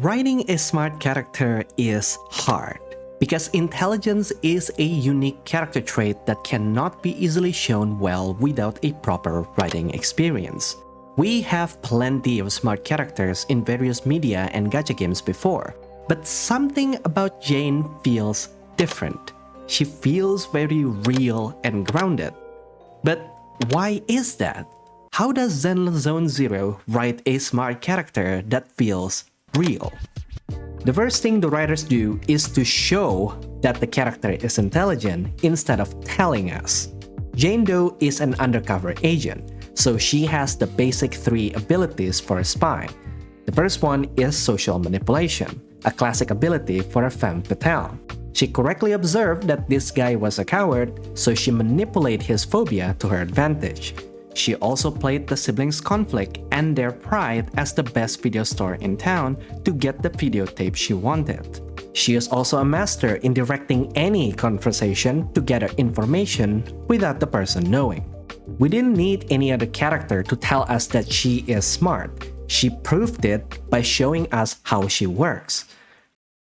Writing a smart character is hard because intelligence is a unique character trait that cannot be easily shown well without a proper writing experience. We have plenty of smart characters in various media and gacha games before, but something about Jane feels different. She feels very real and grounded. But why is that? How does Zenless Zone Zero write a smart character that feels real? The first thing the writers do is to show that the character is intelligent instead of telling us. Jane Doe is an undercover agent, so she has the basic 3 abilities for a spy. The first one is social manipulation, a classic ability for a femme fatale. She correctly observed that this guy was a coward, so she manipulated his phobia to her advantage. She also played the siblings' conflict and their pride as the best video store in town to get the videotape she wanted. She is also a master in directing any conversation to gather information without the person knowing. We didn't need any other character to tell us that she is smart. She proved it by showing us how she works.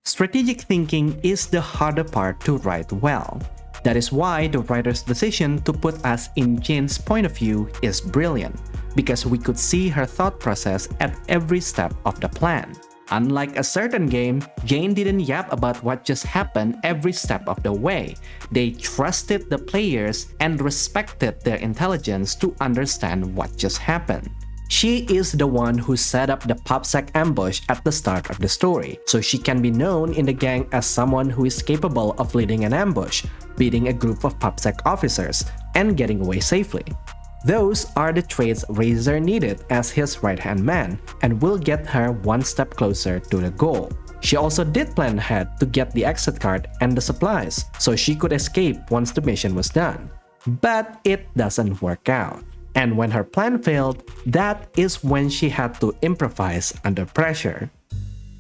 Strategic thinking is the harder part to write well. That is why the writer's decision to put us in Jane's point of view is brilliant, because we could see her thought process at every step of the plan. Unlike a certain game, Jane didn't yap about what just happened every step of the way. They trusted the players and respected their intelligence to understand what just happened. She is the one who set up the PopSec ambush at the start of the story, so she can be known in the gang as someone who is capable of leading an ambush, beating a group of PopSec officers, and getting away safely. Those are the traits Razor needed as his right-hand man, and will get her one step closer to the goal. She also did plan ahead to get the exit card and the supplies, so she could escape once the mission was done. But it doesn't work out. And when her plan failed, that is when she had to improvise under pressure.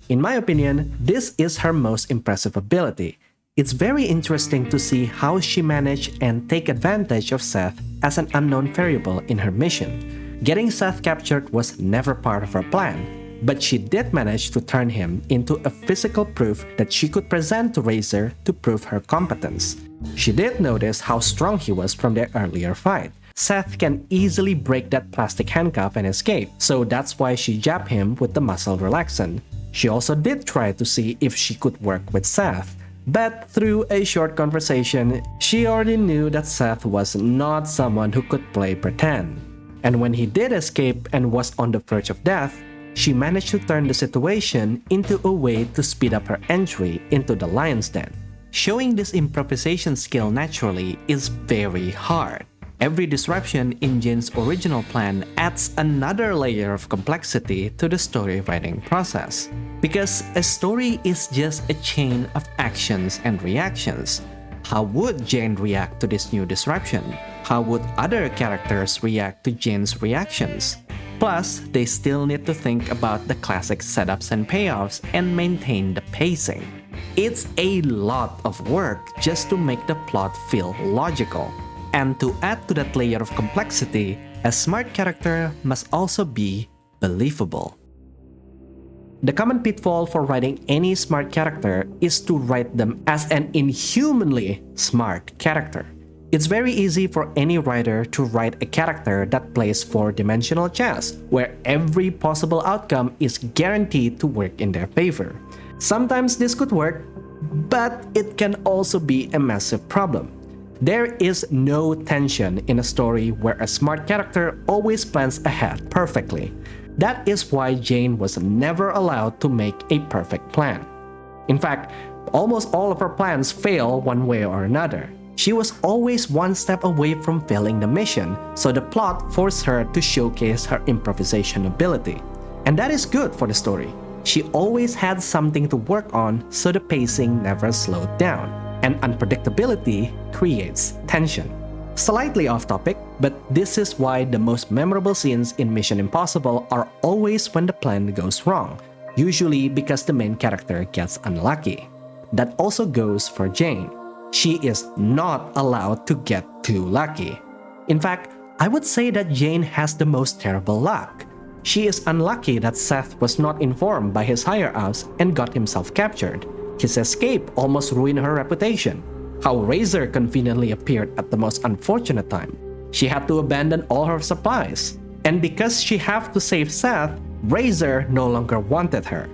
In my opinion, this is her most impressive ability. It's very interesting to see how she managed and take advantage of Seth as an unknown variable in her mission. Getting Seth captured was never part of her plan, but she did manage to turn him into a physical proof that she could present to Razor to prove her competence. She did notice how strong he was from their earlier fight. Seth can easily break that plastic handcuff and escape, so that's why she jabbed him with the muscle relaxant. She also did try to see if she could work with Seth, but through a short conversation, she already knew that Seth was not someone who could play pretend. And when he did escape and was on the verge of death, she managed to turn the situation into a way to speed up her entry into the lion's den. Showing this improvisation skill naturally is very hard. Every disruption in Jane's original plan adds another layer of complexity to the story writing process. Because a story is just a chain of actions and reactions. How would Jane react to this new disruption? How would other characters react to Jane's reactions? Plus, they still need to think about the classic setups and payoffs and maintain the pacing. It's a lot of work just to make the plot feel logical. And to add to that layer of complexity, a smart character must also be believable. The common pitfall for writing any smart character is to write them as an inhumanly smart character. It's very easy for any writer to write a character that plays 4-dimensional chess, where every possible outcome is guaranteed to work in their favor. Sometimes this could work, but it can also be a massive problem. There is no tension in a story where a smart character always plans ahead perfectly. That is why Jane was never allowed to make a perfect plan. In fact, almost all of her plans fail one way or another. She was always one step away from failing the mission, so the plot forced her to showcase her improvisation ability. And that is good for the story. She always had something to work on, so the pacing never slowed down. And unpredictability creates tension. Slightly off topic, but this is why the most memorable scenes in Mission Impossible are always when the plan goes wrong, usually because the main character gets unlucky. That also goes for Jane. She is not allowed to get too lucky. In fact, I would say that Jane has the most terrible luck. She is unlucky that Seth was not informed by his higher-ups and got himself captured. His escape almost ruined her reputation. How Razor conveniently appeared at the most unfortunate time. She had to abandon all her supplies. And because she had to save Seth, Razor no longer wanted her.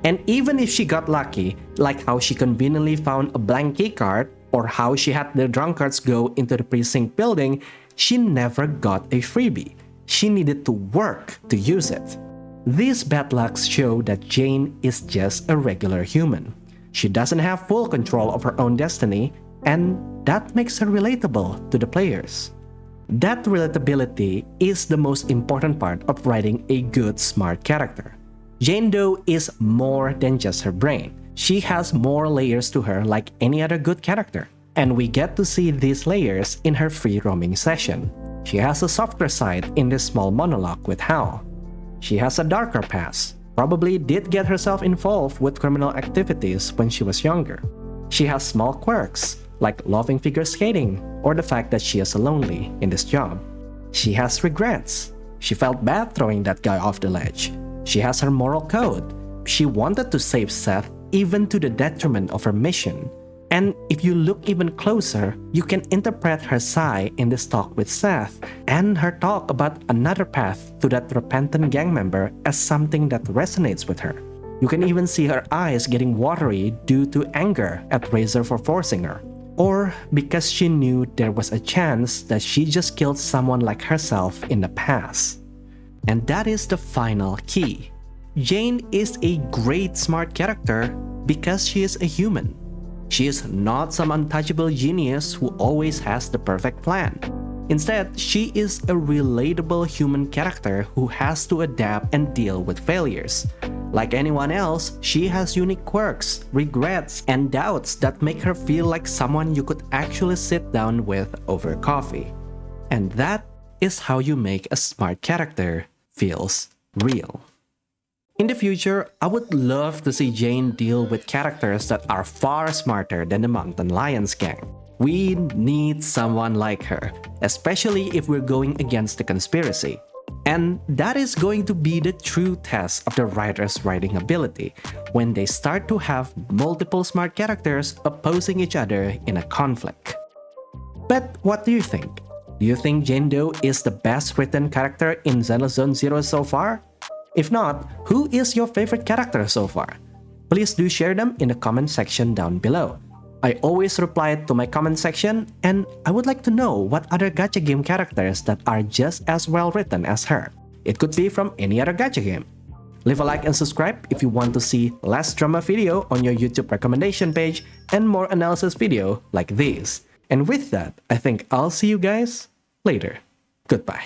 And even if she got lucky, like how she conveniently found a blank keycard, or how she had the drunkards go into the precinct building, she never got a freebie. She needed to work to use it. These bad lucks show that Jane is just a regular human. She doesn't have full control of her own destiny, and that makes her relatable to the players. That relatability is the most important part of writing a good, smart character. Jane Doe is more than just her brain. She has more layers to her like any other good character, and we get to see these layers in her free roaming session. She has a softer side in this small monologue with Hal. She has a darker past, probably did get herself involved with criminal activities when she was younger. She has small quirks, like loving figure skating, or the fact that she is lonely in this job. She has regrets. She felt bad throwing that guy off the ledge. She has her moral code. She wanted to save Seth even to the detriment of her mission. And if you look even closer, you can interpret her sigh in this talk with Seth and her talk about another path to that repentant gang member as something that resonates with her. You can even see her eyes getting watery due to anger at Razor for forcing her, or because she knew there was a chance that she just killed someone like herself in the past. And that is the final key. Jane is a great smart character because she is a human. She is not some untouchable genius who always has the perfect plan. Instead, she is a relatable human character who has to adapt and deal with failures. Like anyone else, she has unique quirks, regrets, and doubts that make her feel like someone you could actually sit down with over coffee. And that is how you make a smart character feels real. In the future, I would love to see Jane deal with characters that are far smarter than the Mountain Lions gang. We need someone like her, especially if we're going against the conspiracy. And that is going to be the true test of the writer's writing ability, when they start to have multiple smart characters opposing each other in a conflict. But what do you think? Do you think Jane Doe is the best written character in Zenless Zone Zero so far? If not, who is your favorite character so far? Please do share them in the comment section down below. I always reply to my comment section, and I would like to know what other gacha game characters that are just as well written as her. It could be from any other gacha game. Leave a like and subscribe if you want to see less drama video on your YouTube recommendation page and more analysis video like these. And with that, I think I'll see you guys later. Goodbye.